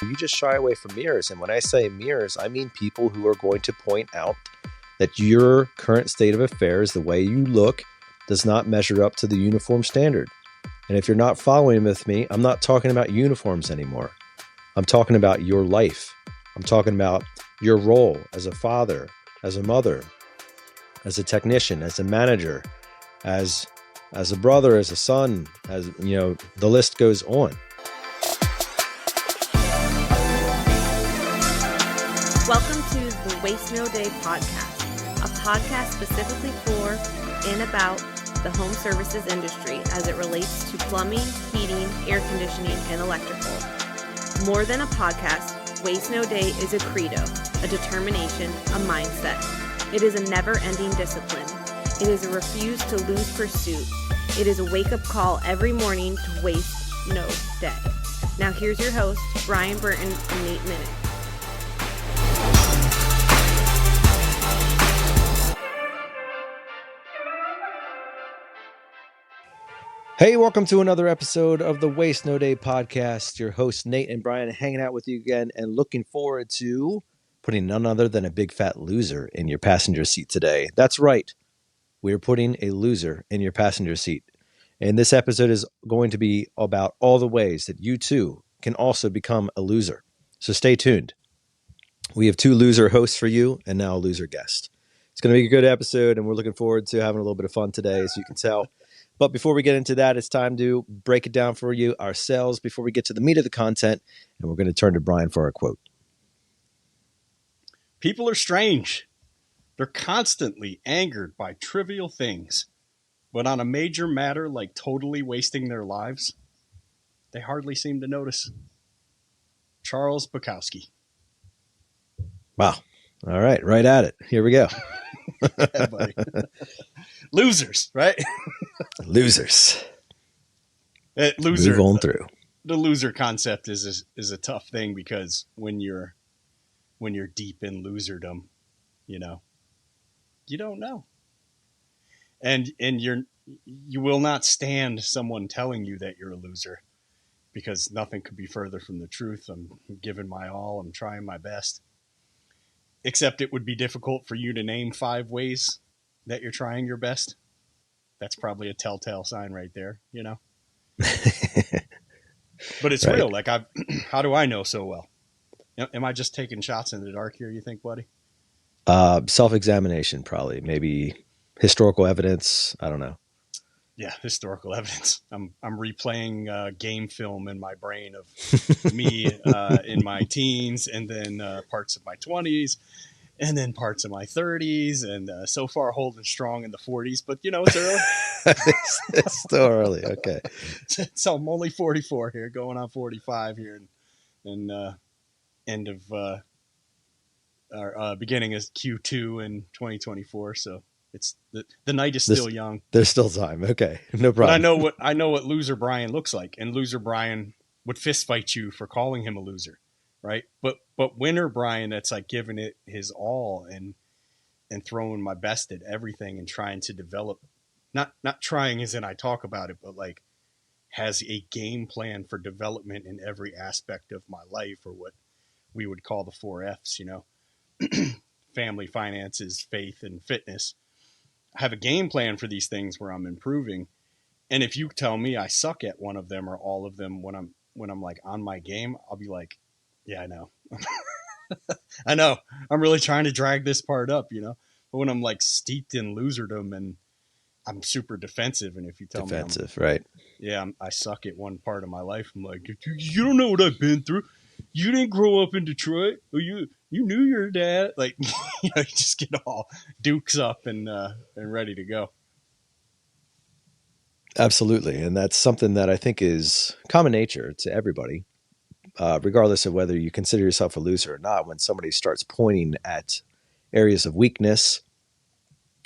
you just shy away from mirrors. And when I say mirrors, I mean people who are going to point out that your current state of affairs, the way you look, does not measure up to the uniform standard. And if you're not following with me, I'm not talking about uniforms anymore. I'm talking about your life. I'm talking about your role as a father, as a mother, as a technician, as a manager, as a brother, as a son, as the list goes on. Welcome to the Waste No Day podcast, a podcast specifically for and about the home services industry as it relates to plumbing, heating, air conditioning, and electrical. More than a podcast, Waste No Day is a credo, a determination, a mindset. It is a never-ending discipline. It is a refuse to lose pursuit. It is a wake-up call every morning to waste no day. Now here's your host, Brian Burton and Nate Minnick. Hey, welcome to another episode of the Waste No Day podcast. Your hosts, Nate and Brian, hanging out with you again and looking forward to putting none other than a big fat loser in your passenger seat today. That's right. We're putting a loser in your passenger seat. And this episode is going to be about all the ways that you too can also become a loser. So stay tuned. We have two loser hosts for you and now a loser guest. It's going to be a good episode and we're looking forward to having a little bit of fun today, as you can tell. But before we get into that, it's time to break it down for you ourselves before we get to the meat of the content. And we're going to turn to Brian for our quote. People are strange. They're constantly angered by trivial things. But on a major matter like totally wasting their lives, they hardly seem to notice. Charles Bukowski. Wow. All right. Right at it. Here we go. Yeah, buddy. Losers, right? Losers. Loser. Move on through. The loser concept is a tough thing because when you're deep in loserdom, you don't know. And you will not stand someone telling you that you're a loser because nothing could be further from the truth. I'm giving my all. I'm trying my best. Except it would be difficult for you to name 5 ways that you're trying your best. That's probably a telltale sign right there, But it's right. Real. Like, how do I know so well? Am I just taking shots in the dark here, you think, buddy? Self-examination, probably. Maybe historical evidence. I don't know. Yeah, historical evidence. I'm replaying game film in my brain of me in my teens, and then parts of my 20s, and then parts of my 30s, and so far holding strong in the 40s. But it's early. It's still early. Okay. So I'm only 44 here, going on 45 here, and end of our beginning is Q2 in 2024. So. It's the night is still young. There's still time. Okay, no problem. But I know what loser Brian looks like, and loser Brian would fist fight you for calling him a loser, right? But winner Brian, that's like giving it his all and throwing my best at everything and trying to develop. Not trying as in I talk about it, but like has a game plan for development in every aspect of my life, or what we would call the 4 F's. Family, finances, faith, and fitness. Have a game plan for these things where I'm improving. And if you tell me I suck at one of them or all of them when I'm like on my game, I'll be like, yeah, I know. I know. I'm really trying to drag this part up, But when I'm like steeped in loserdom and I'm super defensive, and if you tell me right. Yeah, I suck at one part of my life, I'm like, you don't know what I've been through. You didn't grow up in Detroit. Or you knew your dad. Like, you just get all dukes up and ready to go. Absolutely. And that's something that I think is common nature to everybody, regardless of whether you consider yourself a loser or not. When somebody starts pointing at areas of weakness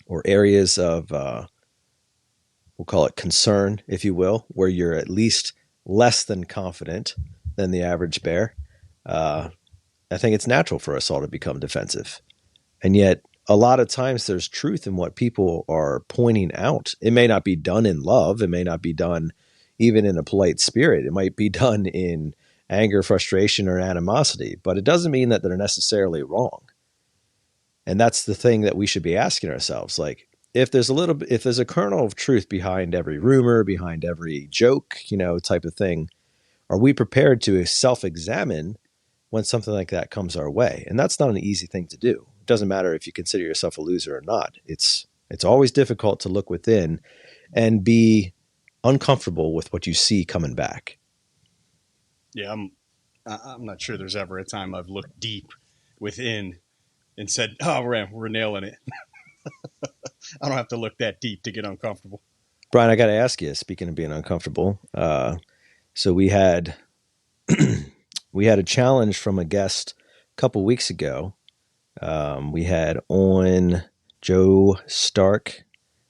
or areas of, we'll call it concern, if you will, where you're at least less than confident than the average bear, I think it's natural for us all to become defensive. And yet a lot of times there's truth in what people are pointing out. It may not be done in love. It may not be done even in a polite spirit. It might be done in anger, frustration, or animosity, but it doesn't mean that they're necessarily wrong. And that's the thing that we should be asking ourselves. Like, if there's a kernel of truth behind every rumor, behind every joke, type of thing, are we prepared to self-examine when something like that comes our way? And that's not an easy thing to do. It doesn't matter if you consider yourself a loser or not. It's always difficult to look within and be uncomfortable with what you see coming back. Yeah, I'm not sure there's ever a time I've looked deep within and said, "Oh, we're nailing it." I don't have to look that deep to get uncomfortable. Brian, I got to ask you, speaking of being uncomfortable, so we had a challenge from a guest a couple weeks ago. We had on Joe Stark,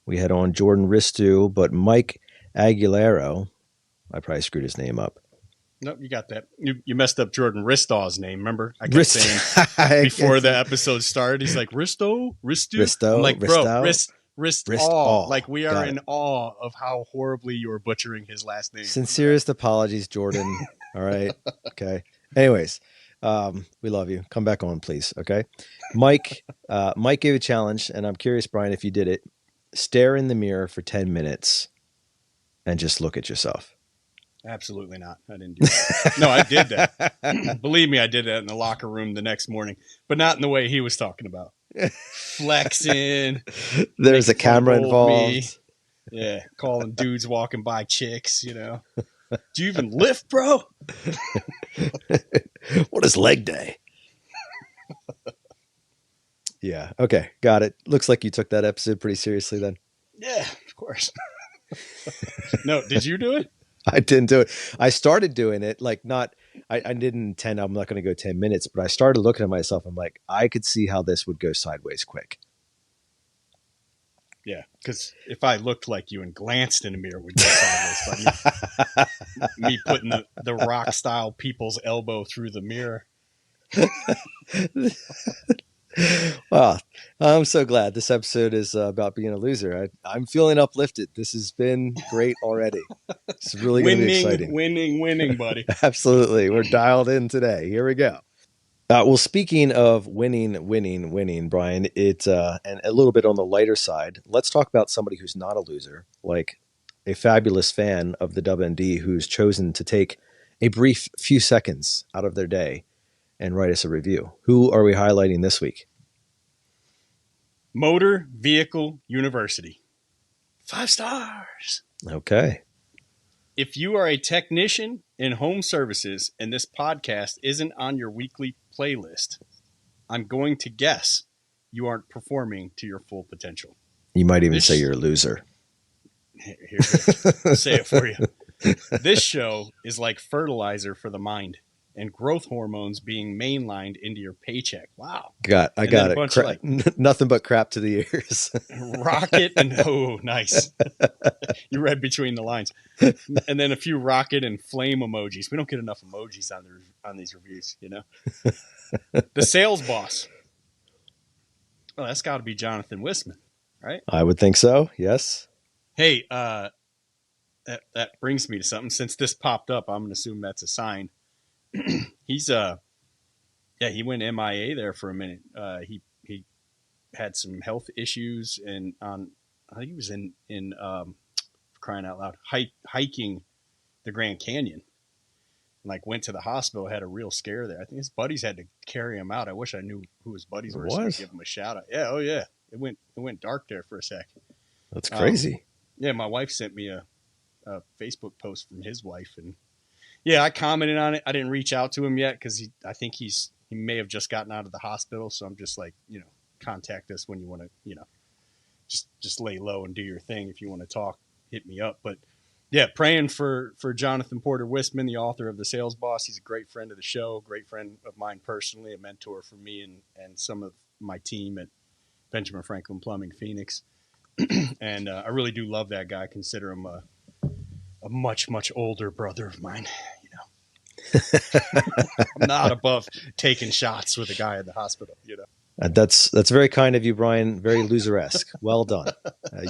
we had on Jordan Ristu, but Mike Aguilero, I probably screwed his name up. Nope, you got that. You messed up Jordan Ristow's name, remember? I kept saying before the episode started, he's like, Risto? I'm like, bro, Ristaw. Like, we are in awe of how horribly you are butchering his last name. Sincerest apologies, Jordan. All right. Okay. Anyways, we love you. Come back on, please. Okay. Mike gave a challenge, and I'm curious, Brian, if you did it. Stare in the mirror for 10 minutes and just look at yourself. Absolutely not. I didn't do that. No, I did that. Believe me, I did that in the locker room the next morning, but not in the way he was talking about. Flexing. There's a camera involved. Yeah, calling dudes walking by chicks, Do you even lift, bro? What is leg day? Yeah. Okay. Got it. Looks like you took that episode pretty seriously then. Yeah, of course. No, did you do it? I didn't do it. I started doing it I didn't intend, I'm not going to go 10 minutes, but I started looking at myself. I'm like, I could see how this would go sideways quick. Yeah. Cause if I looked like you and glanced in the mirror, it would go sideways. But me putting the rock style people's elbow through the mirror. Wow. I'm so glad this episode is about being a loser. I'm feeling uplifted. This has been great already. It's really going to be exciting. Winning, buddy. Absolutely. We're dialed in today. Here we go. Well, speaking of winning, Brian, it's and a little bit on the lighter side. Let's talk about somebody who's not a loser, like a fabulous fan of the WND who's chosen to take a brief few seconds out of their day and write us a review. Who are we highlighting this week? Motor Vehicle University. 5 stars. Okay. If you are a technician in home services and this podcast isn't on your weekly playlist, I'm going to guess you aren't performing to your full potential. You might even say you're a loser. Here, I'll say it for you. This show is like fertilizer for the mind and growth hormones being mainlined into your paycheck. Wow. I got it. Nothing but crap to the ears. Rocket and nice. You read between the lines. And then a few rocket and flame emojis. We don't get enough emojis on these reviews, The sales boss. Oh, that's got to be Jonathan Wisman, right? I would think so. Yes. Hey, that brings me to something. Since this popped up, I'm going to assume that's a sign. He's he went MIA there for a minute. He had some health issues and I think he was in crying out loud hiking the Grand Canyon. Like went to the hospital, had a real scare there. I think his buddies had to carry him out. I wish I knew who his buddies were so I could give him a shout out. Yeah, oh yeah. It went dark there for a sec. That's crazy. Yeah, my wife sent me a Facebook post from his wife, and yeah, I commented on it. I didn't reach out to him yet because I think he may have just gotten out of the hospital. So I'm just like, contact us when you want to, just lay low and do your thing. If you want to talk, hit me up. But yeah, praying for Jonathan Porter Wisman, the author of The Sales Boss. He's a great friend of the show, great friend of mine personally, a mentor for me and some of my team at Benjamin Franklin Plumbing Phoenix. And I really do love that guy. I consider him a much, much older brother of mine. I'm not above taking shots with a guy in the hospital, That's very kind of you, Brian. Very loser-esque. Well done.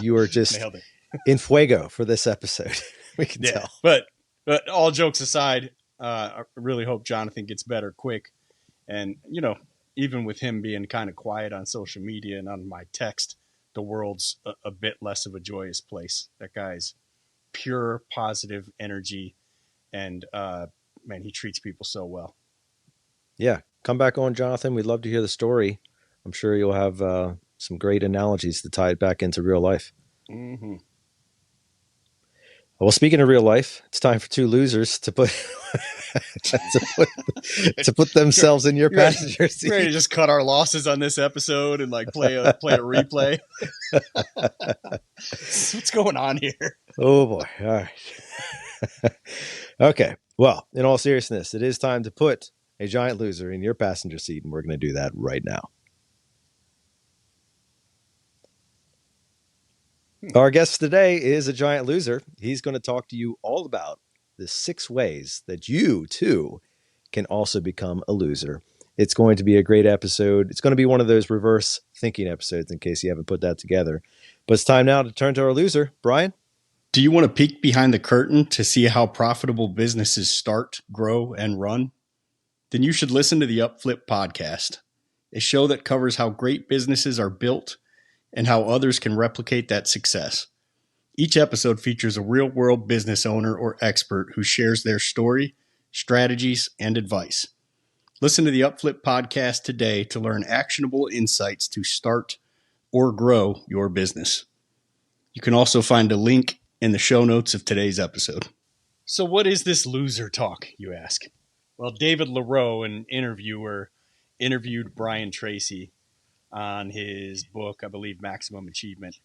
You were just nailed it. In fuego for this episode. We can tell. But all jokes aside, I really hope Jonathan gets better quick. And, even with him being kind of quiet on social media and on my text, the world's a bit less of a joyous place. That guy's pure positive energy. And, man, he treats people so well. Yeah. Come back on, Jonathan. We'd love to hear the story. I'm sure you'll have some great analogies to tie it back into real life. Mm-hmm. Well, speaking of real life, it's time for two losers to put to put themselves in your passenger seat. Ready to just cut our losses on this episode and like play a replay. What's going on here? Oh boy! All right. Okay. Well, in all seriousness, it is time to put a giant loser in your passenger seat, and we're going to do that right now. Our guest today is a giant loser. He's going to talk to you all about the 6 ways that you, too, can also become a loser. It's going to be a great episode. It's going to be one of those reverse thinking episodes in case you haven't put that together. But it's time now to turn to our loser. Brian? Do you want to peek behind the curtain to see how profitable businesses start, grow, and run? Then you should listen to the Upflip podcast, a show that covers how great businesses are built and how others can replicate that success. Each episode features a real-world business owner or expert who shares their story, strategies, and advice. Listen to the Upflip podcast today to learn actionable insights to start or grow your business. You can also find a link in the show notes of today's episode. So what is this loser talk, you ask? Well, David LaRoe, an interviewer, interviewed Brian Tracy on his book, I believe, Maximum Achievement.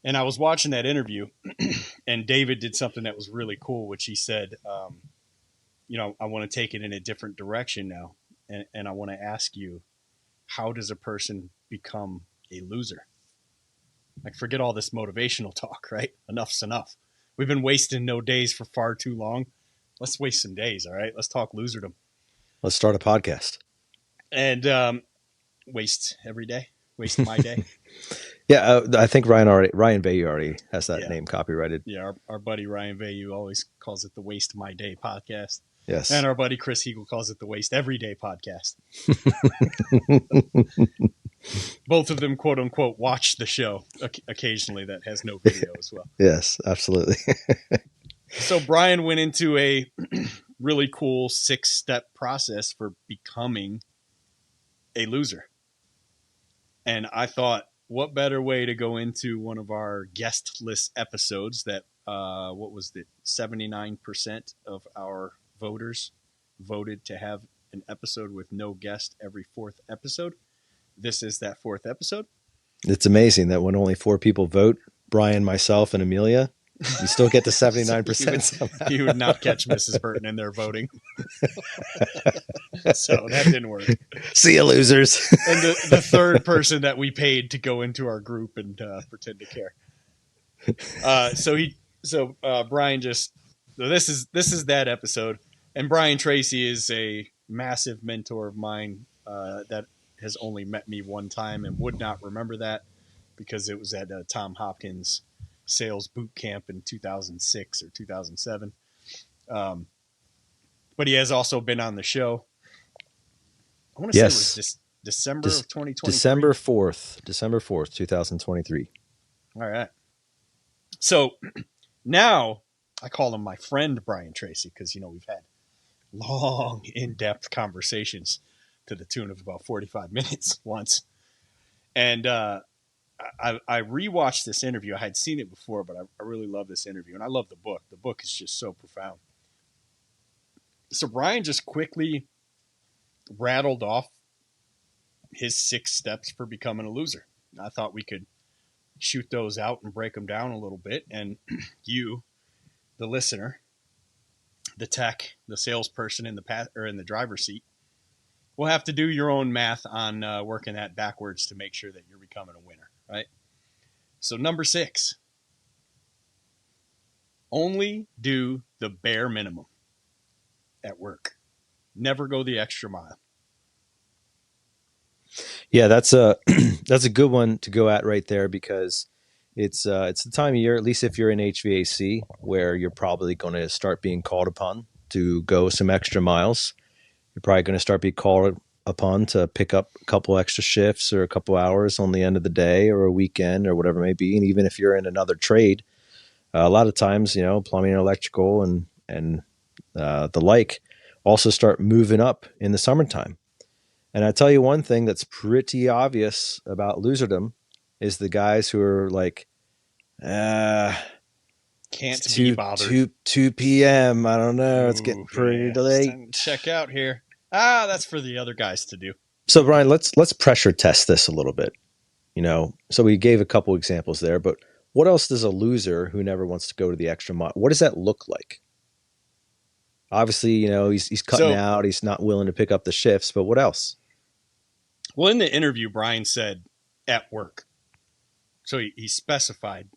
And I was watching that interview, and David did something that was really cool, which he said, I want to take it in a different direction now. And I want to ask you, how does a person become a loser? Like, forget all this motivational talk, right? Enough's enough. We've been wasting no days for far too long. Let's waste some days, all right? Let's talk loserdom. Let's start a podcast. And waste every day. Waste my day. Yeah, I think Ryan Vayu already has that name copyrighted. Yeah, our buddy Ryan Vayu always calls it the Waste My Day podcast. Yes. And our buddy Chris Heagle calls it the Waste Every Day podcast. Both of them, quote unquote, watch the show occasionally that has no video as well. Yes, absolutely. So Brian went into a really cool 6-step process for becoming a loser. And I thought, what better way to go into one of our guest list episodes that, 79% of our voters voted to have an episode with no guest every 4th episode. This is that 4th episode. It's amazing that when only 4 people vote, Brian, myself, and Amelia, you still get to 79%. You would not catch Mrs. Burton in there voting. So that didn't work. See you, losers. And the third person that we paid to go into our group and pretend to care. So Brian this is that episode. And Brian Tracy is a massive mentor of mine that has only met me one time and would not remember that because it was at Tom Hopkins sales boot camp in 2006 or 2007. But he has also been on the show. I want to say it was December of 2023. December 4th, 2023. All right. So now I call him my friend Brian Tracy because, we've had long, in-depth conversations to the tune of about 45 minutes once. And I rewatched this interview. I had seen it before, but I really love this interview. And I love the book. The book is just so profound. So Brian just quickly rattled off his 6 steps for becoming a loser. I thought we could shoot those out and break them down a little bit. And you, the listener, the tech, the salesperson in the driver's seat, will have to do your own math on working that backwards to make sure that you're becoming a winner, right? So number 6, only do the bare minimum at work. Never go the extra mile. Yeah, that's a good one to go at right there because it's the time of year, at least if you're in HVAC, where you're probably going to start being called upon to go some extra miles. You're probably going to start be called upon to pick up a couple extra shifts or a couple hours on the end of the day or a weekend or whatever it may be. And even if you're in another trade, a lot of times, plumbing and electrical and the like also start moving up in the summertime. And I tell you one thing that's pretty obvious about loserdom is the guys who are like, can't be bothered. 2 p.m. I don't know. It's getting pretty late. Check out here. That's for the other guys to do. So Brian, let's pressure test this a little bit. So we gave a couple examples there, but what else does a loser who never wants to go to the extra mile, what does that look like? Obviously, he's cutting out. He's not willing to pick up the shifts, but what else? Well, in the interview, Brian said at work. So he specified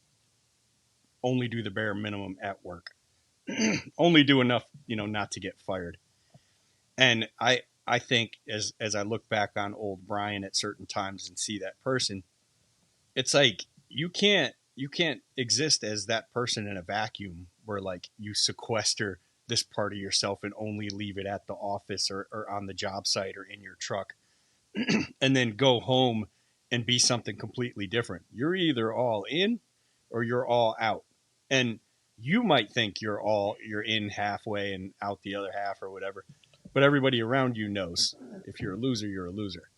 only do the bare minimum at work. Only do enough, not to get fired. And I think as I look back on old Brian at certain times and see that person, it's like you can't exist as that person in a vacuum where like you sequester this part of yourself and only leave it at the office or on the job site or in your truck and then go home and be something completely different. You're either all in or you're all out. And you might think you're in halfway and out the other half or whatever, but everybody around you knows if you're a loser, you're a loser,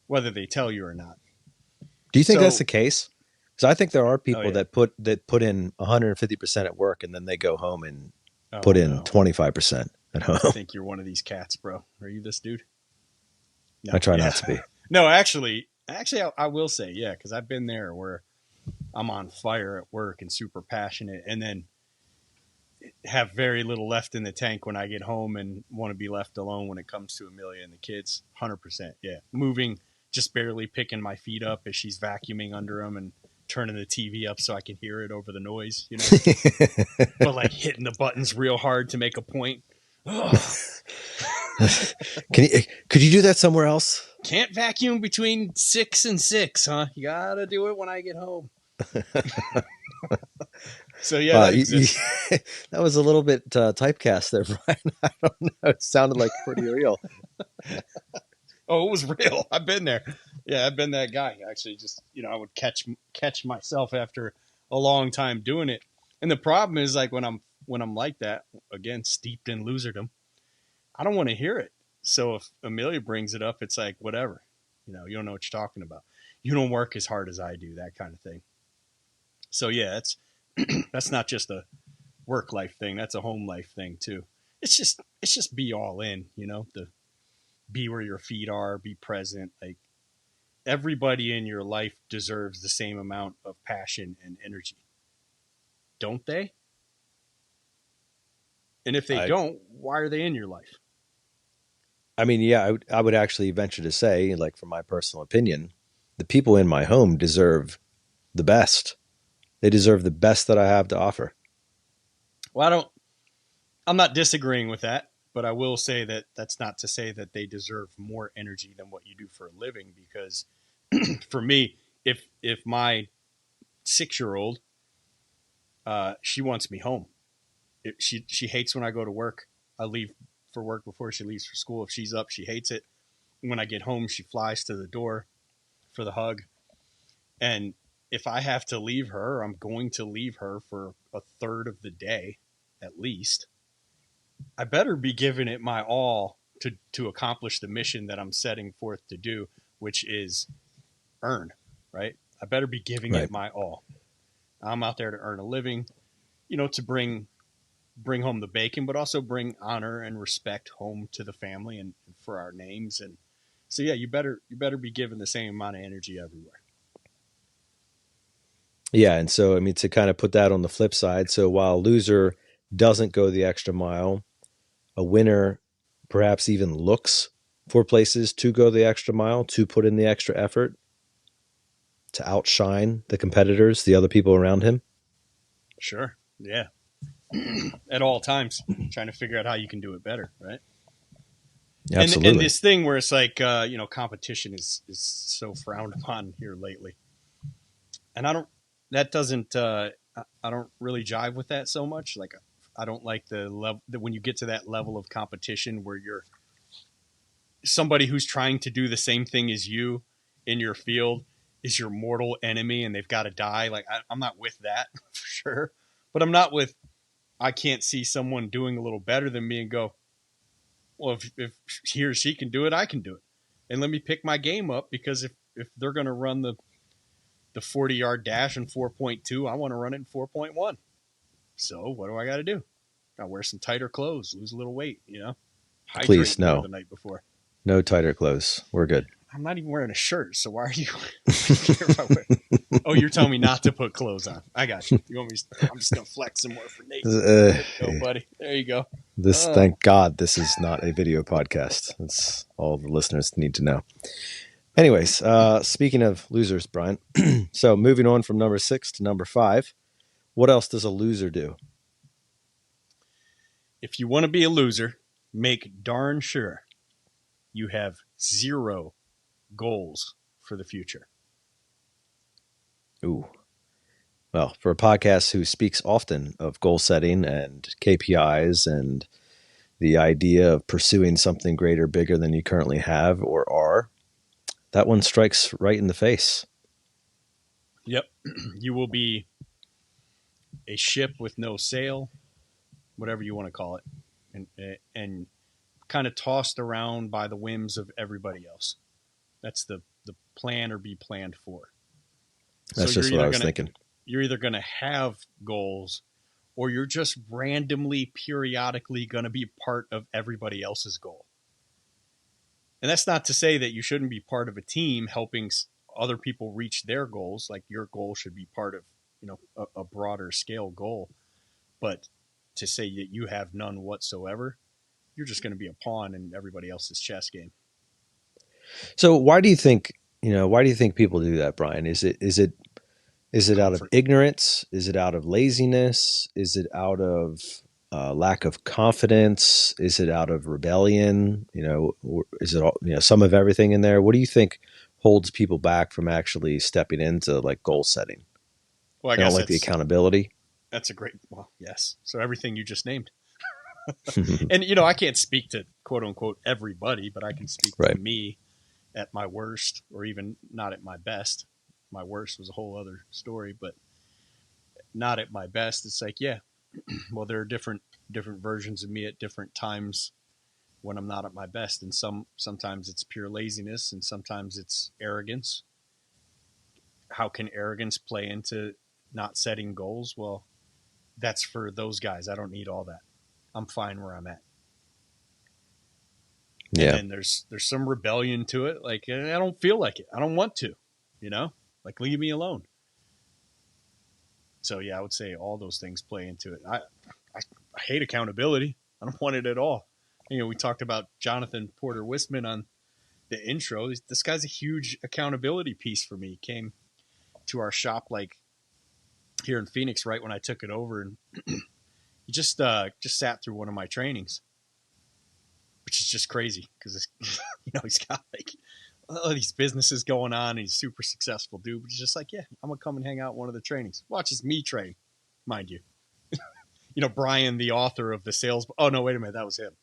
whether they tell you or not. Do you think that's the case? Because I think there are people that put in 150% at work and then they go home and put in 25% at home. I think you're one of these cats, bro. Are you this dude? No, I try not to be. No, actually, I will say, yeah, because I've been there where I'm on fire at work and super passionate and then have very little left in the tank when I get home and want to be left alone when it comes to Amelia and the kids. 100%. Yeah. Moving, just barely picking my feet up as she's vacuuming under them and turning the TV up so I can hear it over the noise, but like hitting the buttons real hard to make a point. Could you do that somewhere else? Can't vacuum between 6 and 6, huh? You gotta do it when I get home. So yeah, that was a little bit typecast there, Brian. I don't know. It sounded like pretty real. Oh, it was real. I've been there. Yeah, I've been that guy. Actually, just I would catch myself after a long time doing it. And the problem is like when I'm like that, again, steeped in loserdom, I don't want to hear it. So if Amelia brings it up, it's like whatever. You don't know what you're talking about. You don't work as hard as I do, that kind of thing. So yeah, that's not just a work life thing. That's a home life thing too. It's just be all in, the be where your feet are, be present. Like everybody in your life deserves the same amount of passion and energy. Don't they? And if they don't, why are they in your life? I mean, yeah, I would actually venture to say, like from my personal opinion, the people in my home deserve the best. They deserve the best that I have to offer. Well, I'm not disagreeing with that, but I will say that that's not to say that they deserve more energy than what you do for a living. Because for me, if my 6-year-old, she wants me home. She hates when I go to work. I leave for work before she leaves for school. If she's up, she hates it. When I get home, she flies to the door for the hug. And if I have to leave her, I'm going to leave her for a third of the day, at least. I better be giving it my all to accomplish the mission that I'm setting forth to do, which is earn, right? I better be giving it my all. I'm out there to earn a living, to bring home the bacon, but also bring honor and respect home to the family and for our names. And so, yeah, you better be given the same amount of energy everywhere. Yeah. And so, I mean, to kind of put that on the flip side. So while a loser doesn't go the extra mile, a winner perhaps even looks for places to go the extra mile, to put in the extra effort, to outshine the competitors, the other people around him. Sure. Yeah. At all times, trying to figure out how you can do it better, right? Absolutely. And this thing where it's like, competition is so frowned upon here lately. And I don't really jive with that so much. Like, I don't like the level when you get to that level of competition where you're somebody who's trying to do the same thing as you in your field is your mortal enemy and they've got to die. Like I'm not with that for sure, but I'm not with, I can't see someone doing a little better than me and go, well, if he or she can do it, I can do it. And let me pick my game up, because if they're going to run the 40-yard dash in 4.2, I want to run it in 4.1. So what do I got to do? I wear some tighter clothes, lose a little weight, hydrate Please, more no. the night before. No tighter clothes. We're good. I'm not even wearing a shirt, so why are you? Oh, you're telling me not to put clothes on. I got you. You want me? I'm just gonna flex some more for Nate. There you go, buddy. There you go. Thank God, this is not a video podcast. That's all the listeners need to know. Anyways, speaking of losers, Brian. So moving on from number 6 to number 5, what else does a loser do? If you want to be a loser, make darn sure you have 0 goals for the future. Ooh. Well, for a podcast who speaks often of goal setting and KPIs and the idea of pursuing something greater, bigger than you currently have or are, that one strikes right in the face. Yep. You will be a ship with no sail, whatever you want to call it, and kind of tossed around by the whims of everybody else. That's the plan or be planned for. That's just what I was thinking. You're either going to have goals, or you're just randomly, periodically going to be part of everybody else's goal. And that's not to say that you shouldn't be part of a team helping other people reach their goals. Like your goal should be part of, a broader scale goal. But to say that you have none whatsoever, you're just going to be a pawn in everybody else's chess game. So why do you think people do that, Brian? Is it out of ignorance? Is it out of laziness? Is it out of lack of confidence? Is it out of rebellion? Is it all, some of everything in there? What do you think holds people back from actually stepping into like goal setting? Well, I guess don't like the accountability. That's a great, yes. So everything you just named. And, I can't speak to quote unquote everybody, but I can speak to me at my worst, or even not at my best. My worst was a whole other story, but not at my best. It's like, yeah, well, there are different versions of me at different times when I'm not at my best. And sometimes it's pure laziness, and sometimes it's arrogance. How can arrogance play into not setting goals? Well, that's for those guys. I don't need all that. I'm fine where I'm at. Yeah. And there's some rebellion to it. Like, I don't feel like it. I don't want to, like, leave me alone. So yeah, I would say all those things play into it. I hate accountability. I don't want it at all. We talked about Jonathan Porter Wisman on the intro. This guy's a huge accountability piece for me. He came to our shop like here in Phoenix right when I took it over, and he just sat through one of my trainings, which is just crazy because he's got like all these businesses going on, and he's a super successful dude. But he's just like, yeah, I'm gonna come and hang out in one of the trainings. Watches me train, mind you. Brian, the author of the sales. Oh no, wait a minute, that was him.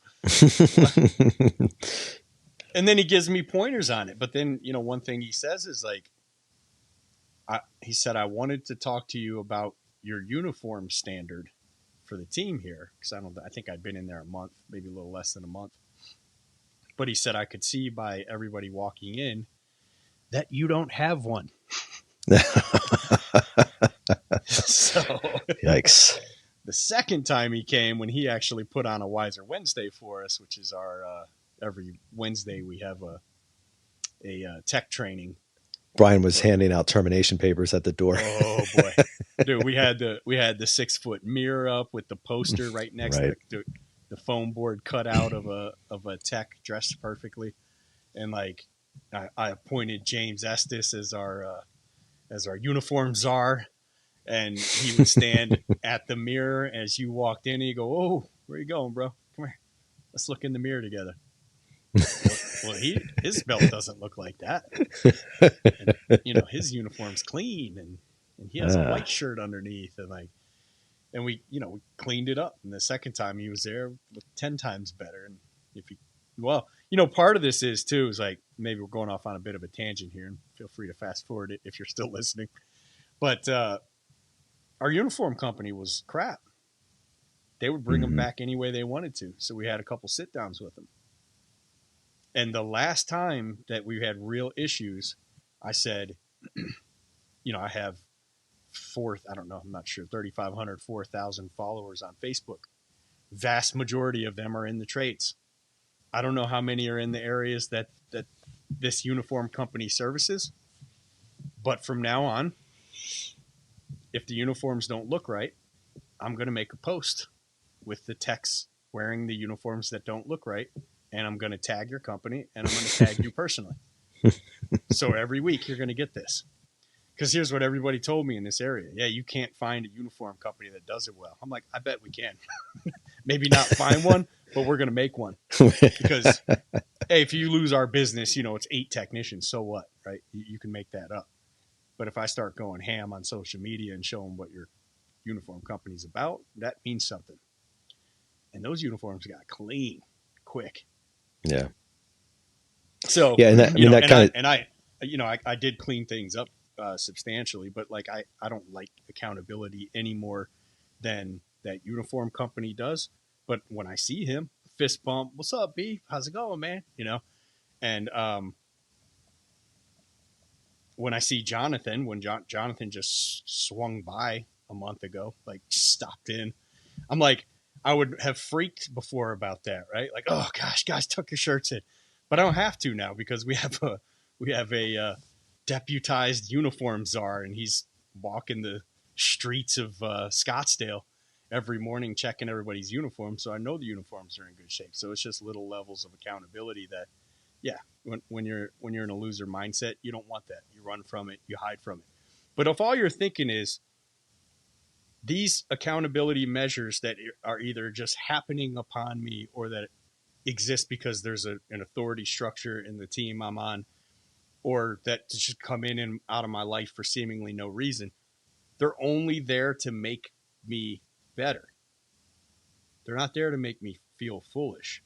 And then he gives me pointers on it. But then one thing he says is like, he said, I wanted to talk to you about your uniform standard for the team here, because I think I'd been in there a month, maybe a little less than a month. But he said, I could see by everybody walking in that you don't have one. So, yikes. The second time he came, when he actually put on a Wiser Wednesday for us, which is our every Wednesday we have a tech training. Brian was handing out termination papers at the door. Oh boy, dude, we had the 6-foot mirror up with the poster right next to the foam board cut out of a tech dressed perfectly, and like I appointed James Estes as our uniform czar, and he would stand at the mirror as you walked in, and he'd go, "Oh, where you going, bro? Come here, let's look in the mirror together." Well, his belt doesn't look like that. And, his uniform's clean, and he has a white shirt underneath, and like And we cleaned it up. And the second time he was there, looked 10 times better. And if he, well, part of this is too, is like, maybe we're going off on a bit of a tangent here, and feel free to fast forward it if you're still listening. But our uniform company was crap. They would bring them back any way they wanted to. So we had a couple sit downs with them. And the last time that we had real issues, I said, I have I'm not sure, 3,500, 4,000 followers on Facebook. Vast majority of them are in the trades. I don't know how many are in the areas that this uniform company services, but from now on, if the uniforms don't look right, I'm going to make a post with the techs wearing the uniforms that don't look right, and I'm going to tag your company, and I'm going to tag you personally. So every week you're going to get this. Because here's what everybody told me in this area. Yeah, you can't find a uniform company that does it well. I'm like, I bet we can. Maybe not find one, but we're going to make one. Because, hey, if you lose our business, it's 8 technicians. So what, right? You can make that up. But if I start going ham on social media and show them what your uniform company's about, that means something. And those uniforms got clean quick. Yeah. So, yeah, and I did clean things up substantially, but like I don't like accountability any more than that uniform company does. But when I see him, fist bump, what's up, B? How's it going, man? And when I see Jonathan, when Jonathan just swung by a month ago, like stopped in, I'm like, I would have freaked before about that, right? Like, oh gosh, guys, tuck your shirts in, but I don't have to now because we have a deputized uniform czar, and he's walking the streets of Scottsdale every morning checking everybody's uniform, so I know the uniforms are in good shape. So it's just little levels of accountability that, yeah, when you're in a loser mindset, you don't want that. You run from it, you hide from it. But if all you're thinking is these accountability measures that are either just happening upon me or that exist because there's an authority structure in the team I'm on, or that just come in and out of my life for seemingly no reason, they're only there to make me better. They're not there to make me feel foolish.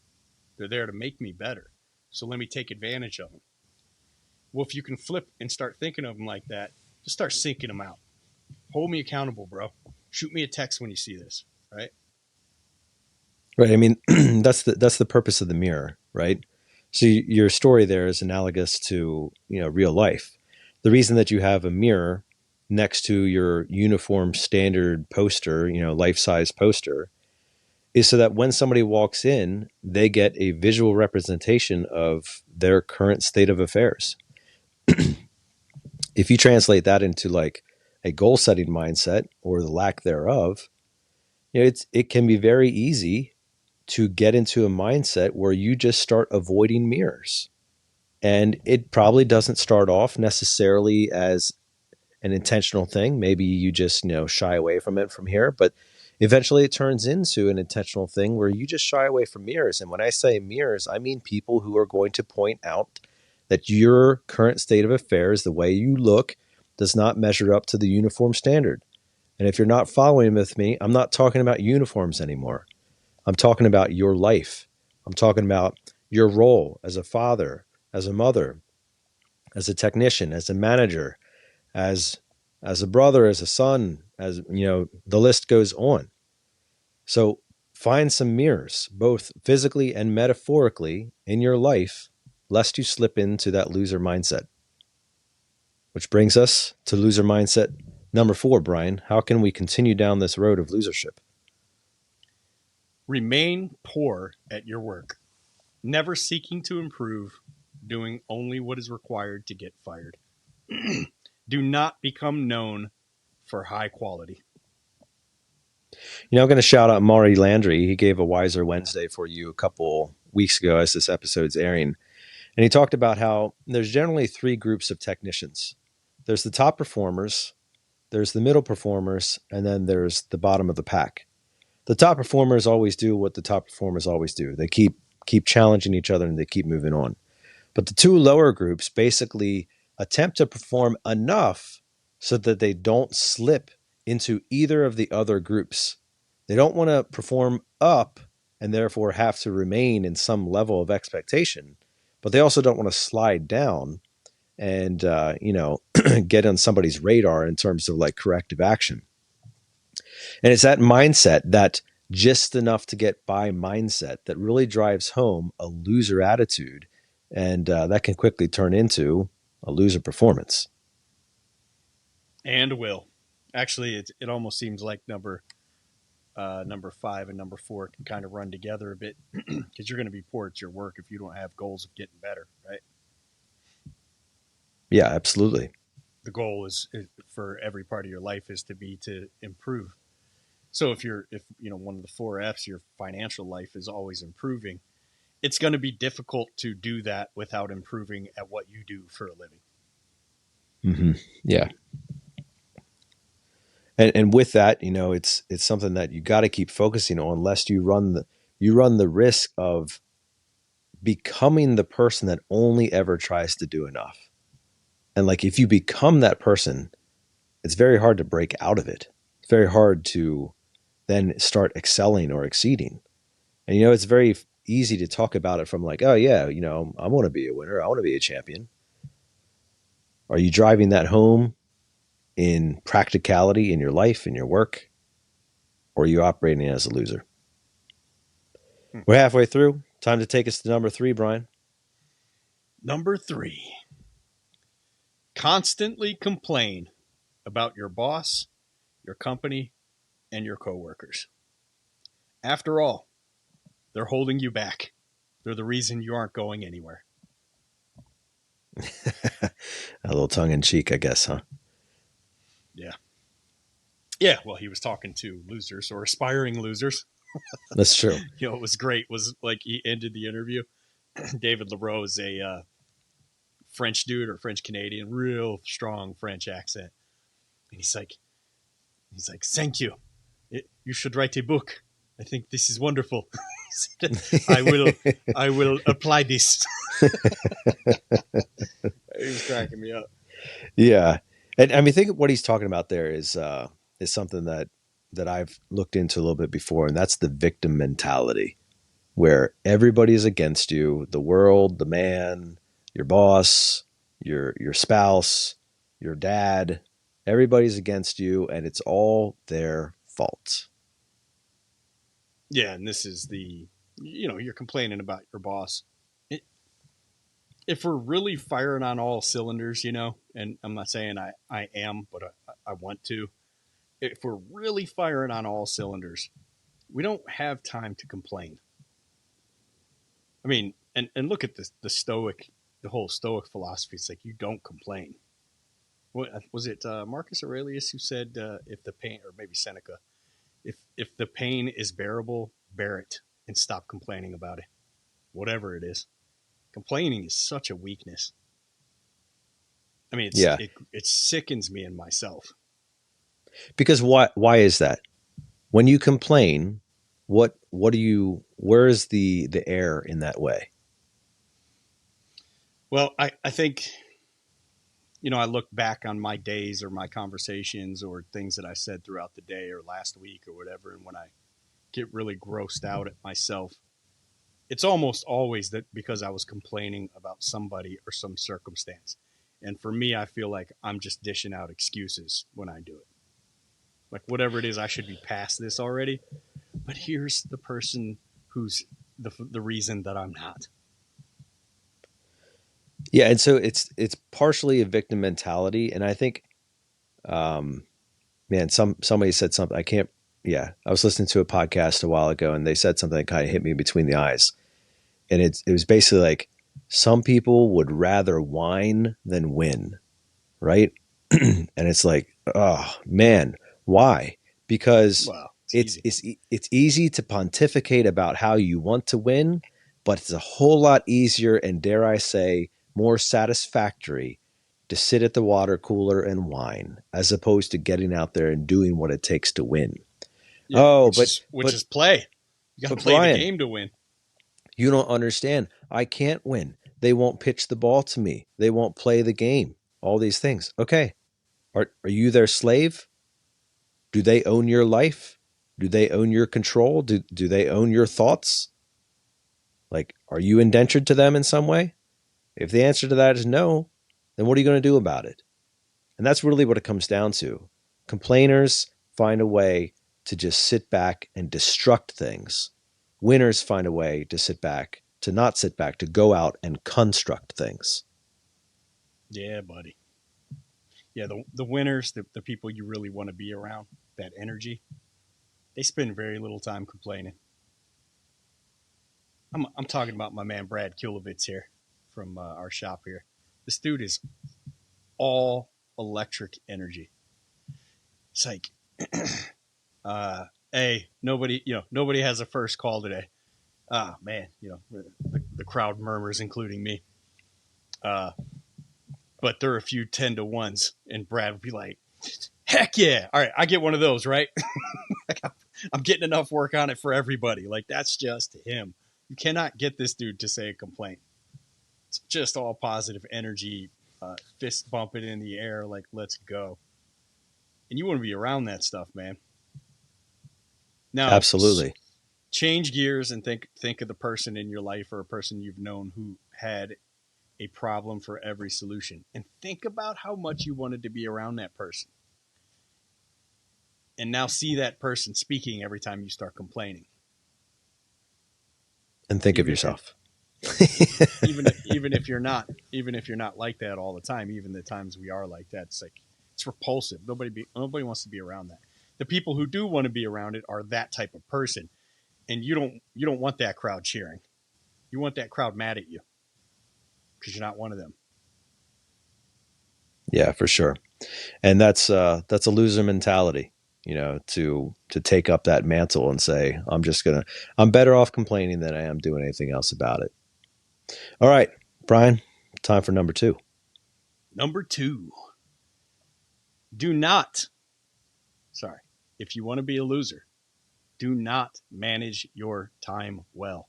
They're there to make me better. So let me take advantage of them. Well, if you can flip and start thinking of them like that, just start syncing them out. Hold me accountable, bro. Shoot me a text when you see this, right? Right. I mean, that's the purpose of the mirror, right? So your story there is analogous to, real life. The reason that you have a mirror next to your uniform standard poster, life-size poster, is so that when somebody walks in, they get a visual representation of their current state of affairs. If you translate that into like a goal-setting mindset or the lack thereof, it can be very easy to get into a mindset where you just start avoiding mirrors. And it probably doesn't start off necessarily as an intentional thing. Maybe you just, shy away from it from here, but eventually it turns into an intentional thing where you just shy away from mirrors. And when I say mirrors, I mean people who are going to point out that your current state of affairs, the way you look, does not measure up to the uniform standard. And if you're not following with me, I'm not talking about uniforms anymore. I'm talking about your life. I'm talking about your role as a father, as a mother, as a technician, as a manager, as a brother, as a son, as the list goes on. So find some mirrors, both physically and metaphorically, in your life, lest you slip into that loser mindset. Which brings us to loser mindset number 4, Brian. How can we continue down this road of losership? Remain poor at your work, never seeking to improve, doing only what is required to get fired. Do not become known for high quality. I'm going to shout out Maury Landry. He gave a Wiser Wednesday for you a couple weeks ago as this episode's airing. And he talked about how there's generally 3 groups of technicians. There's the top performers, there's the middle performers, and then there's the bottom of the pack. The top performers always do what the top performers always do. They keep challenging each other and they keep moving on. But the 2 lower groups basically attempt to perform enough so that they don't slip into either of the other groups. They don't want to perform up and therefore have to remain in some level of expectation, but they also don't want to slide down and get on somebody's radar in terms of like corrective action. And it's that mindset, that just enough to get by mindset, that really drives home a loser attitude, and that can quickly turn into a loser performance. And will. Actually, it almost seems like number 5 and number 4 can kind of run together a bit, because you're going to be poor at your work if you don't have goals of getting better, right? Yeah, absolutely. The goal is for every part of your life is to improve. So if one of the 4 F's, your financial life is always improving, it's going to be difficult to do that without improving at what you do for a living. Mm-hmm. Yeah. And with that, it's something that you got to keep focusing on, lest you run the risk of becoming the person that only ever tries to do enough. And like, if you become that person, it's very hard to break out of it. It's very hard to then start excelling or exceeding. And, it's very easy to talk about it from like, oh yeah, I want to be a winner. I want to be a champion. Are you driving that home in practicality in your life, in your work? Or are you operating as a loser? We're halfway through. Time to take us to number 3, Brian. Number 3. Constantly complain about your boss, your company, and your coworkers. After all, they're holding you back. They're the reason you aren't going anywhere. A little tongue in cheek, I guess, huh? Yeah. Yeah, well, he was talking to losers or aspiring losers. That's true. What was great was like he ended the interview. David LaRoe is a French dude or French Canadian, real strong French accent. And he's like, thank you. You should write a book. I think this is wonderful. I will apply this. He was cracking me up. Yeah. And I mean, think of what he's talking about there is something that I've looked into a little bit before, and that's the victim mentality, where everybody is against you, the world, the man, your boss, your spouse, your dad, everybody's against you, and it's all their fault. Yeah, and this is you're complaining about your boss. If we're really firing on all cylinders, and I'm not saying I am, but I want to. If we're really firing on all cylinders, we don't have time to complain. I mean, and look at the whole Stoic philosophy. It's like you don't complain. What was it? Marcus Aurelius who said, "If the pain," or maybe Seneca, if the pain is bearable, bear it and stop complaining about it, whatever it is. Complaining is such a weakness. I mean, it sickens me in myself. Because why is that? When you complain, where is the error in that way? Well, I think, I look back on my days or my conversations or things that I said throughout the day or last week or whatever. And when I get really grossed out at myself, it's almost always that because I was complaining about somebody or some circumstance. And for me, I feel like I'm just dishing out excuses when I do it. Like whatever it is, I should be past this already. But here's the person who's the reason that I'm not. Yeah, and so it's partially a victim mentality, and I think, somebody said something. I was listening to a podcast a while ago, and they said something that kind of hit me between the eyes, and it was basically like, some people would rather whine than win, right? And it's like, oh man, why? Because it's easy to pontificate about how you want to win, but it's a whole lot easier and, dare I say, more satisfactory to sit at the water cooler and whine, as opposed to getting out there and doing what it takes to win. Yeah, which is play. You got to play Brian, the game to win. You don't understand. I can't win. They won't pitch the ball to me. They won't play the game. All these things. Okay. Are you their slave? Do they own your life? Do they own your control? Do they own your thoughts? Like, are you indentured to them in some way? If the answer to that is no, then what are you going to do about it? And that's really what it comes down to. Complainers find a way to just sit back and destruct things. Winners find a way to sit back, to not sit back, to go out and construct things. Yeah, buddy. Yeah, the winners, the people you really want to be around, that energy, they spend very little time complaining. I'm talking about my man Brad Kulovitz here from our shop here. This dude is all electric energy. It's like, hey, nobody has a first call today. Ah, man, the crowd murmurs, including me. But there are a few 10 to 1s, and Brad would be like, heck yeah. All right, I get one of those, right? I'm getting enough work on it for everybody. Like, that's just him. You cannot get this dude to say a complaint. It's just all positive energy, fist bumping in the air, like, let's go. And you want to be around that stuff, man. Now, absolutely. Change gears and think of the person in your life or a person you've known who had a problem for every solution. And think about how much you wanted to be around that person. And now see that person speaking every time you start complaining. And think of yourself. even if you're not like that all the time, even the times we are like that, it's repulsive. Nobody wants to be around that. The people who do want to be around it are that type of person, and you don't want that crowd cheering. You want that crowd mad at you because you're not one of them. Yeah, for sure. And that's a loser mentality, to take up that mantle and say, I'm better off complaining than I am doing anything else about it. All right, Brian, time for number 2. Number 2. If you want to be a loser, do not manage your time well.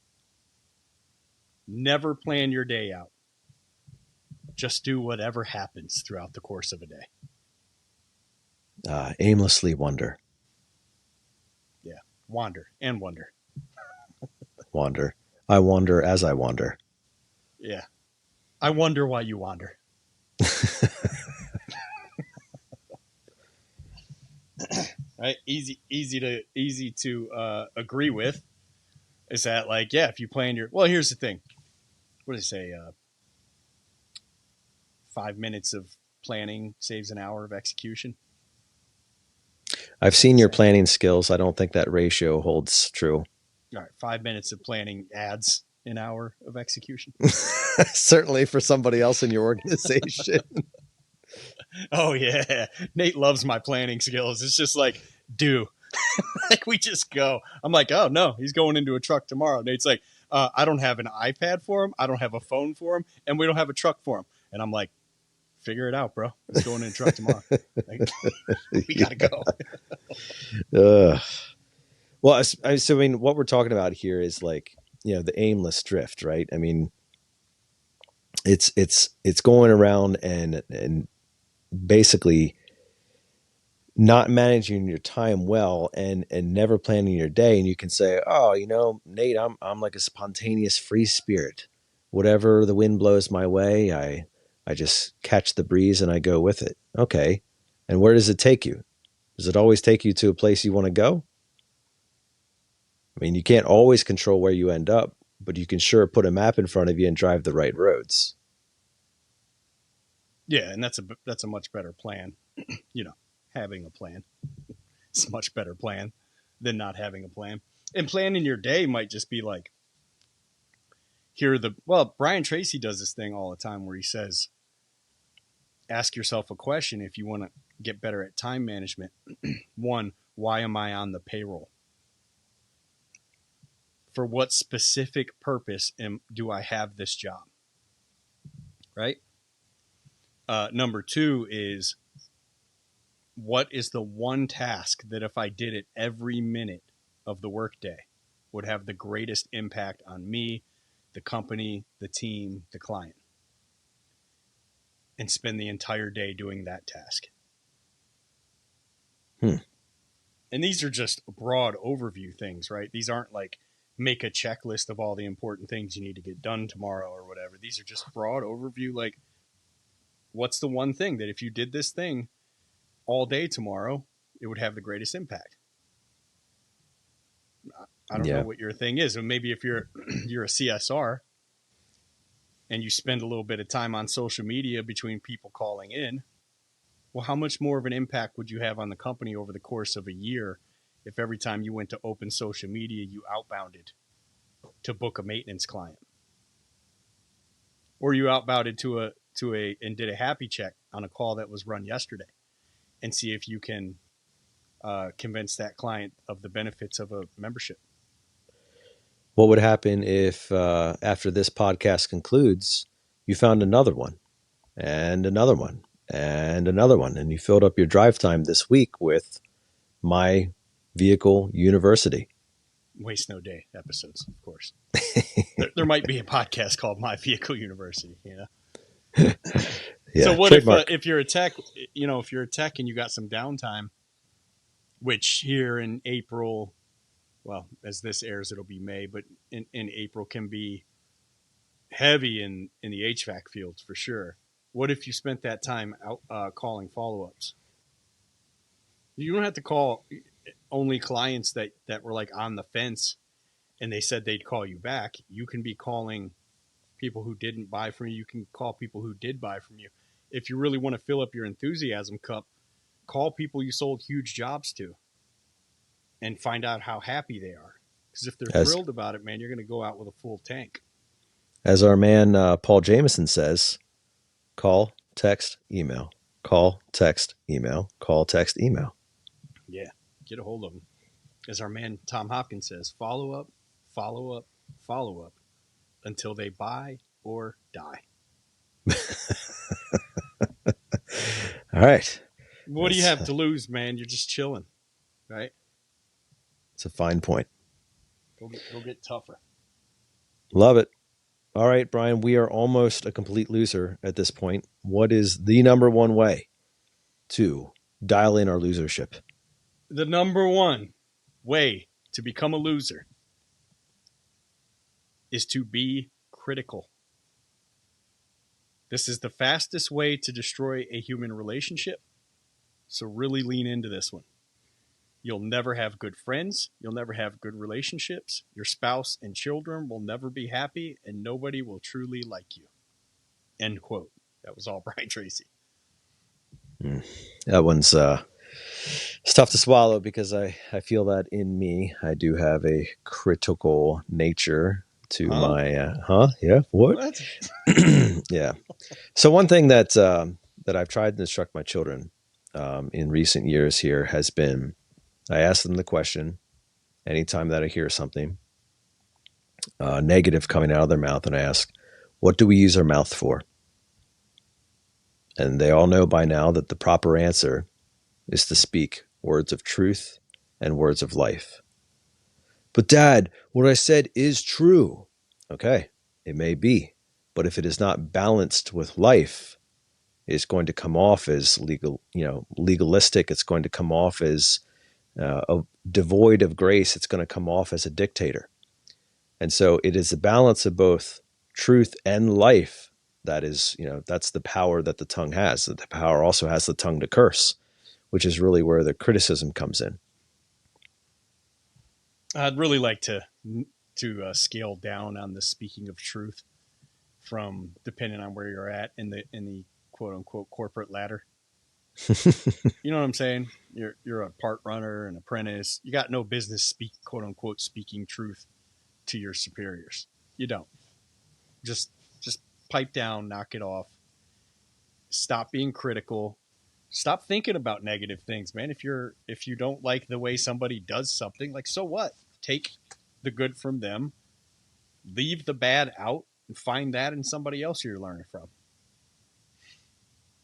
Never plan your day out. Just do whatever happens throughout the course of a day. Aimlessly wander. Yeah, wander and wonder. Wander. I wander as I wander. Yeah. I wonder why you wander. Right? Easy to agree with. Is that like, yeah, if you plan here's the thing. What do they say? 5 minutes of planning saves an hour of execution. I've seen your planning skills. I don't think that ratio holds true. All right. 5 minutes of planning adds an hour of execution. Certainly for somebody else in your organization. Oh yeah. Nate loves my planning skills. It's just like, like we just go. I'm like, oh no, he's going into a truck tomorrow. Nate's like, I don't have an iPad for him. I don't have a phone for him. And we don't have a truck for him. And I'm like, figure it out, bro. He's going in a truck tomorrow. Like, we got to go. Well, I mean, what we're talking about here is like, the aimless drift, right? I mean, it's going around and basically not managing your time well and never planning your day. And you can say, oh, Nate, I'm like a spontaneous free spirit. Whatever the wind blows my way, I just catch the breeze and I go with it. Okay. And where does it take you? Does it always take you to a place you want to go? I mean, you can't always control where you end up, but you can sure put a map in front of you and drive the right roads. Yeah, and that's a much better plan. Having a plan. It's a much better plan than not having a plan. And planning your day might just be like, Brian Tracy does this thing all the time where he says, ask yourself a question if you want to get better at time management. 1, why am I on the payroll? For what specific purpose do I have this job? Right? Number 2 is, what is the one task that if I did it every minute of the workday would have the greatest impact on me, the company, the team, the client? And spend the entire day doing that task. And these are just broad overview things, right? These aren't like make a checklist of all the important things you need to get done tomorrow or whatever. These are just broad overview, like what's the one thing that if you did this thing all day tomorrow, it would have the greatest impact. I don't know what your thing is. And maybe if you're you're a CSR and you spend a little bit of time on social media between people calling in, well, how much more of an impact would you have on the company over the course of a year if every time you went to open social media, you outbounded to book a maintenance client? Or you outbounded to a and did a happy check on a call that was run yesterday and see if you can convince that client of the benefits of a membership. What would happen if after this podcast concludes, you found another one and another one and another one, and you filled up your drive time this week with My Vehicle University? Waste No Day episodes, of course. there might be a podcast called My Vehicle University, you know? Yeah, so what if you're a tech, you know, if you're a tech and you got some downtime, which here in April, well, as this airs, it'll be May, but in April can be heavy in the HVAC fields for sure. What if you spent that time out calling follow-ups? You don't have to call only clients that were like on the fence and they said they'd call you back. You can be calling people who didn't buy from you. You can call people who did buy from you. If you really want to fill up your enthusiasm cup, call people you sold huge jobs to and find out how happy they are. Because if they're thrilled about it, man, you're going to go out with a full tank. As our man Paul Jameson says, call, text, email. Call, text, email. Call, text, email. Yeah, get a hold of them. As our man Tom Hopkins says, follow up, follow up, follow up until they buy or die. All right. What do you have to lose, man? You're just chilling, right? It's a fine point. Go get tougher. Love it. All right, Brian, we are almost a complete loser at this point. What is the number one way to dial in our losership? The number one way to become a loser is to be critical. This is the fastest way to destroy a human relationship. So really lean into this one. You'll never have good friends. You'll never have good relationships. Your spouse and children will never be happy, and nobody will truly like you. End quote. That was all Brian Tracy. That one's it's tough to swallow because I feel that in me. I do have a critical nature to my yeah, what? Yeah. So one thing that I've tried to instruct my children in recent years here has been, I ask them the question anytime that I hear something negative coming out of their mouth, and I ask, what do we use our mouth for? And they all know by now that the proper answer is to speak words of truth and words of life. But Dad, what I said is true. Okay, it may be. But if it is not balanced with life, it's going to come off as legalistic. It's going to come off as devoid of grace. It's going to come off as a dictator. And so it is a balance of both truth and life. That is, that's the power that the tongue has. The power also has the tongue to curse, which is really where the criticism comes in. I'd really like to scale down on the speaking of truth from depending on where you're at in the quote unquote corporate ladder. You know what I'm saying? You're a part runner, an apprentice. You got no business quote unquote speaking truth to your superiors. You don't. Just pipe down, knock it off. Stop being critical. Stop thinking about negative things, man. If you don't like the way somebody does something, like, so what? Take the good from them, leave the bad out, and find that in somebody else you're learning from.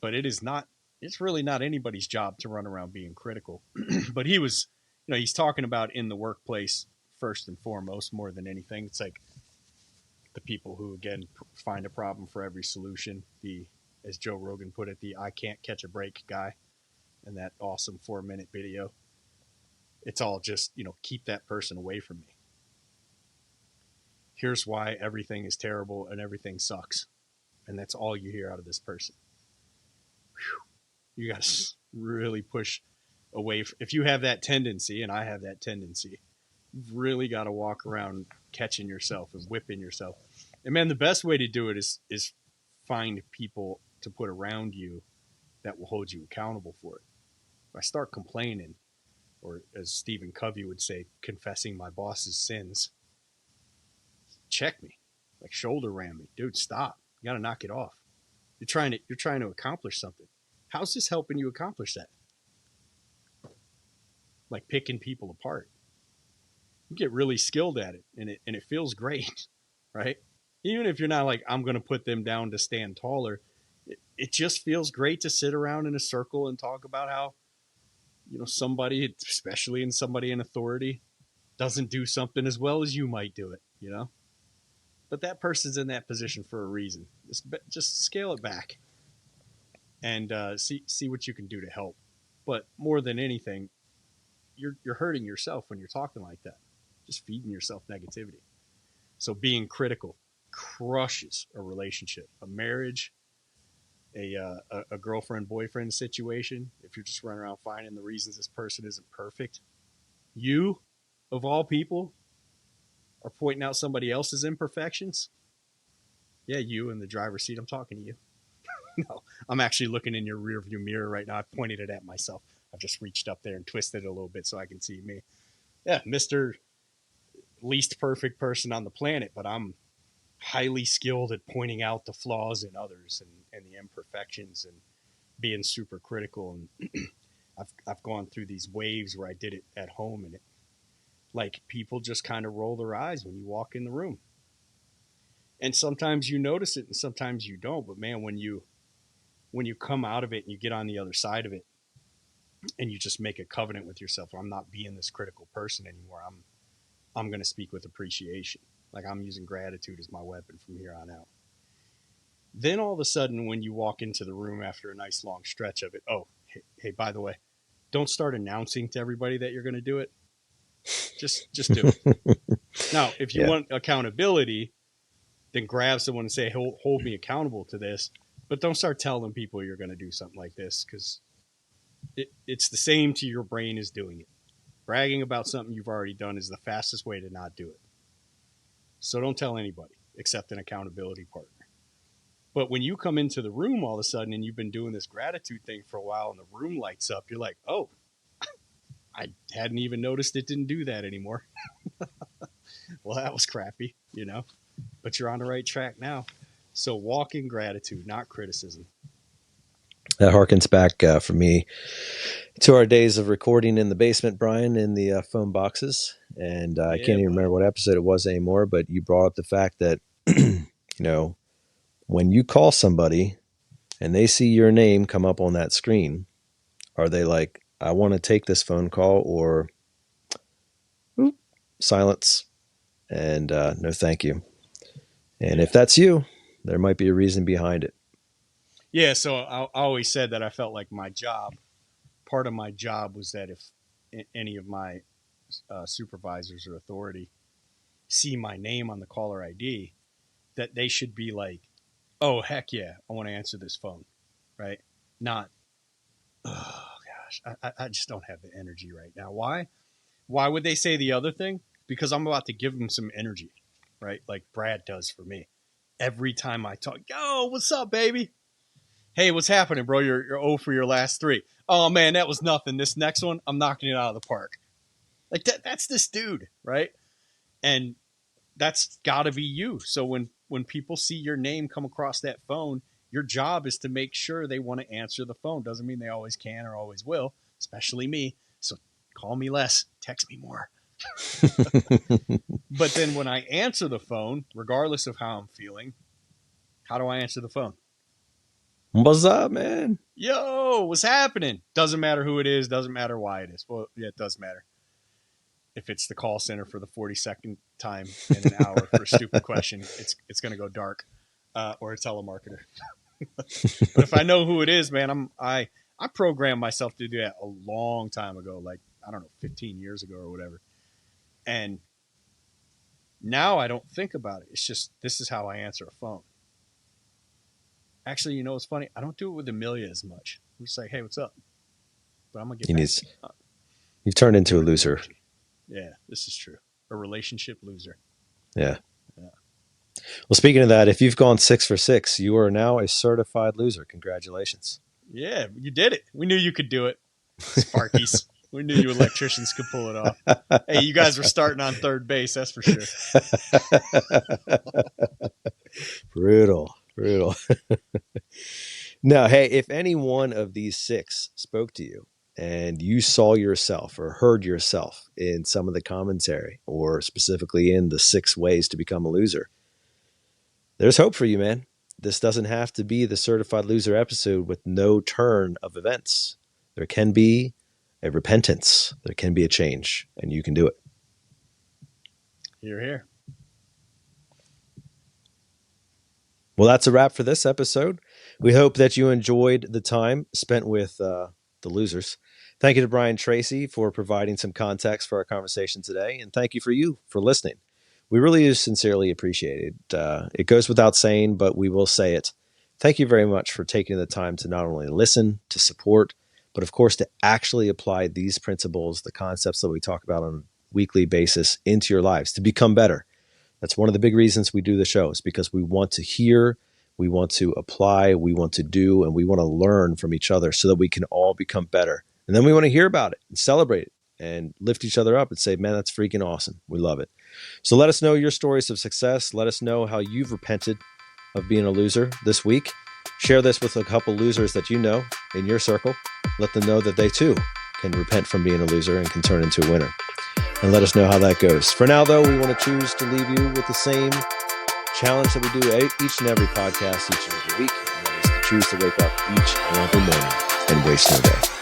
But it's really not anybody's job to run around being critical. But he's talking about in the workplace first and foremost, more than anything. It's like the people who, again, find a problem for every solution. As Joe Rogan put it, the I can't catch a break guy in that awesome 4-minute video. It's all just, keep that person away from me. Here's why everything is terrible and everything sucks. And that's all you hear out of this person. Whew. You got to really push away. If you have that tendency, and I have that tendency, you've really got to walk around catching yourself and whipping yourself. And man, the best way to do it is find people to put around you that will hold you accountable for it. If I start complaining, or as Stephen Covey would say, confessing my boss's sins, check me, like shoulder ram me. Dude, stop. You got to knock it off. You're trying to accomplish something. How's this helping you accomplish that? Like picking people apart. You get really skilled at it, and it feels great, right? Even if you're not like, I'm going to put them down to stand taller, it just feels great to sit around in a circle and talk about how, somebody, especially somebody in authority, doesn't do something as well as you might do it, But that person's in that position for a reason. Just scale it back and see what you can do to help. But more than anything, you're hurting yourself when you're talking like that. Just feeding yourself negativity. So being critical crushes a relationship, a marriage, a girlfriend-boyfriend situation. If you're just running around finding the reasons this person isn't perfect, you, of all people, are pointing out somebody else's imperfections. Yeah, you in the driver's seat, I'm talking to you. No, I'm actually looking in your rearview mirror right now. I pointed it at myself. I've just reached up there and twisted it a little bit so I can see me. Yeah, Mr. Least perfect person on the planet, but I'm highly skilled at pointing out the flaws in others and the imperfections and being super critical. And I've gone through these waves where I did it at home, and like people just kind of roll their eyes when you walk in the room. And sometimes you notice it and sometimes you don't. But man, when you come out of it and you get on the other side of it and you just make a covenant with yourself, I'm not being this critical person anymore. I'm going to speak with appreciation. Like I'm using gratitude as my weapon from here on out. Then all of a sudden, when you walk into the room after a nice long stretch of it, hey, by the way, don't start announcing to everybody that you're going to do it. Just do it. Now, if you want accountability, then grab someone and say, hold me accountable to this. But don't start telling people you're going to do something like this, because it's the same to your brain as doing it. Bragging about something you've already done is the fastest way to not do it. So don't tell anybody except an accountability partner. But when you come into the room all of a sudden and you've been doing this gratitude thing for a while and the room lights up, you're like, oh, I hadn't even noticed it didn't do that anymore. Well, that was crappy, but you're on the right track now. So walk in gratitude, not criticism. That harkens back for me to our days of recording in the basement, Brian, in the phone boxes. And I can't even remember what episode it was anymore, but you brought up the fact that, when you call somebody and they see your name come up on that screen, are they like, I want to take this phone call, or silence and no thank you? And if that's you, there might be a reason behind it. Yeah, so I always said that I felt like part of my job was that if any of my supervisors or authority see my name on the caller ID, that they should be like, oh, heck yeah, I want to answer this phone, right? Not, oh, gosh, I just don't have the energy right now. Why? Why would they say the other thing? Because I'm about to give them some energy, right? Like Brad does for me. Every time I talk, yo, what's up, baby? Hey, what's happening, bro? You're 0 for your last 3. Oh, man, that was nothing. This next one, I'm knocking it out of the park. Like that's this dude, right? And that's got to be you. So when people see your name come across that phone, your job is to make sure they want to answer the phone. Doesn't mean they always can or always will, especially me. So call me less, text me more. But then when I answer the phone, regardless of how I'm feeling, how do I answer the phone? What's up, man? Yo, what's happening? Doesn't matter who it is. Doesn't matter why it is. Well, yeah, it does matter. If it's the call center for the 42nd time in an hour for a stupid question, it's going to go dark, or a telemarketer. But if I know who it is, man, I programmed myself to do that a long time ago. Like I don't know, 15 years ago or whatever. And now I don't think about it. It's just, this is how I answer a phone. Actually, you know what's funny? I don't do it with Amelia as much. I'm just like, hey, what's up? But I'm going to get back. You've turned into a loser. Yeah, this is true. A relationship loser. Yeah. Well, speaking of that, if you've gone 6 for 6, you are now a certified loser. Congratulations. Yeah, you did it. We knew you could do it. Sparkies. We knew you electricians could pull it off. Hey, you guys were starting on third base, that's for sure. Brutal. Now, hey, if any one of these 6 spoke to you and you saw yourself or heard yourself in some of the commentary, or specifically in the 6 ways to become a loser, there's hope for you, man. This doesn't have to be the certified loser episode with no turn of events. There can be a repentance. There can be a change, and you can do it. You're here. Well, that's a wrap for this episode. We hope that you enjoyed the time spent with the losers. Thank you to Brian Tracy for providing some context for our conversation today, and thank you for listening. We really do sincerely appreciate it. It goes without saying, but we will say it. Thank you very much for taking the time to not only listen, to support, but of course to actually apply these principles, the concepts that we talk about on a weekly basis into your lives to become better. That's one of the big reasons we do the show, is because we want to hear, we want to apply, we want to do, and we want to learn from each other so that we can all become better. And then we want to hear about it and celebrate it and lift each other up and say, man, that's freaking awesome. We love it. So let us know your stories of success. Let us know how you've repented of being a loser this week. Share this with a couple losers that you know in your circle. Let them know that they too can repent from being a loser and can turn into a winner. And let us know how that goes. For now, though, we want to choose to leave you with the same challenge that we do each and every podcast, each and every week. And that is to choose to wake up each and every morning and waste no day.